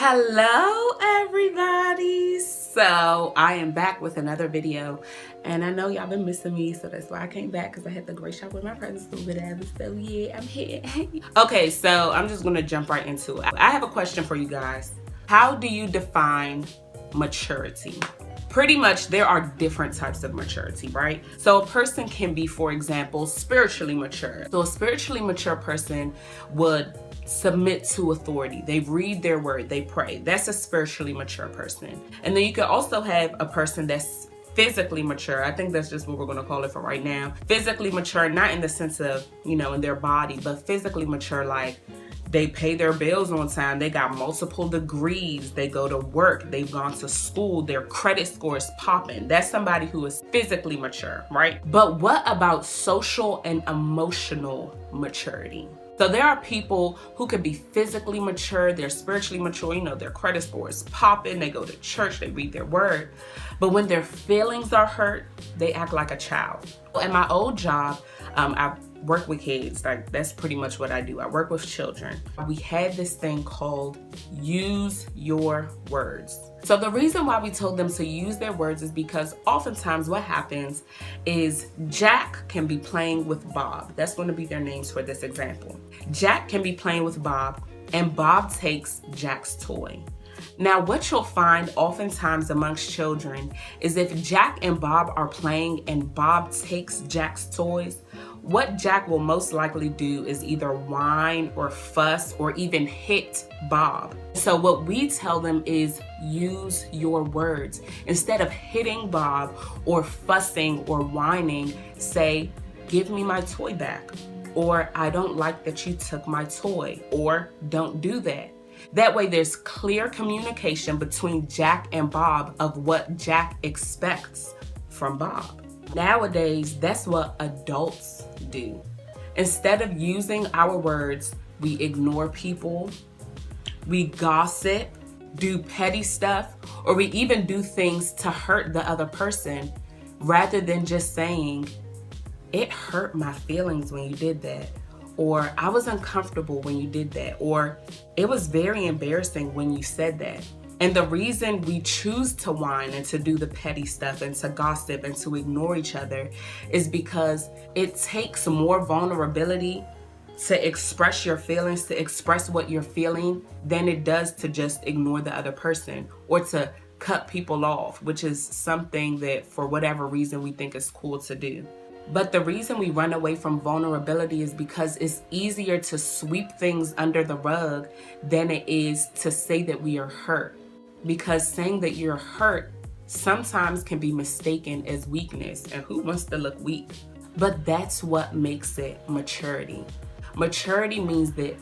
Hello everybody. So I am back with another video, and I know y'all been missing me, so that's why I came back, because I had to grace y'all with my presence a little bit. So yeah, I'm here. Okay, so I'm just gonna jump right into it. I have a question for you guys. How do you define maturity? Pretty much there are different types of maturity, right? So a person can be, for example, spiritually mature. So a spiritually mature person would submit to authority. They read their word, they pray. That's a spiritually mature person. And then you can also have a person that's physically mature. I think that's just what we're going to call it for right now. Physically mature, not in the sense of, in their body, but physically mature, like they pay their bills on time, they got multiple degrees, they go to work, they've gone to school, their credit score is popping. That's somebody who is physically mature, right? But what about social and emotional maturity? So there are people who can be physically mature, they're spiritually mature, their credit score is popping, they go to church, they read their word. But when their feelings are hurt, they act like a child. At my old job, I work with kids. Like, that's pretty much what I do. I work with children. We had this thing called use your words. So the reason why we told them to use their words is because oftentimes what happens is Jack can be playing with Bob. That's going to be their names for this example. Jack can be playing with Bob, and Bob takes Jack's toy. Now, what you'll find oftentimes amongst children is if Jack and Bob are playing and Bob takes Jack's toys, what Jack will most likely do is either whine or fuss or even hit Bob. So what we tell them is use your words. Instead of hitting Bob or fussing or whining, say, give me my toy back, or I don't like that you took my toy, or don't do that. That way there's clear communication between Jack and Bob of what Jack expects from Bob. Nowadays, that's what adults do. Instead of using our words, we ignore people, we gossip, do petty stuff, or we even do things to hurt the other person rather than just saying, it hurt my feelings when you did that. Or I was uncomfortable when you did that, or it was very embarrassing when you said that. And the reason we choose to whine and to do the petty stuff and to gossip and to ignore each other is because it takes more vulnerability to express your feelings, to express what you're feeling, than it does to just ignore the other person or to cut people off, which is something that for whatever reason we think is cool to do. But the reason we run away from vulnerability is because it's easier to sweep things under the rug than it is to say that we are hurt. Because saying that you're hurt sometimes can be mistaken as weakness, and who wants to look weak? But that's what makes it maturity. Maturity means that,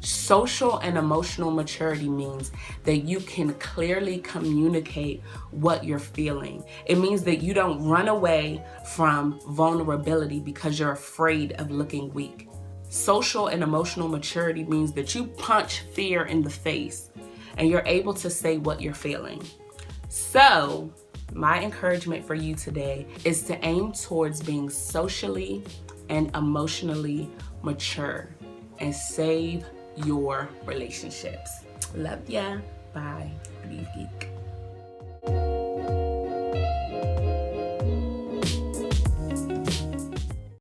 social and emotional maturity means that you can clearly communicate what you're feeling. It means that you don't run away from vulnerability because you're afraid of looking weak. Social and emotional maturity means that you punch fear in the face and you're able to say what you're feeling. So, my encouragement for you today is to aim towards being socially and emotionally mature and save your relationships. Love ya. Bye. Leave geek.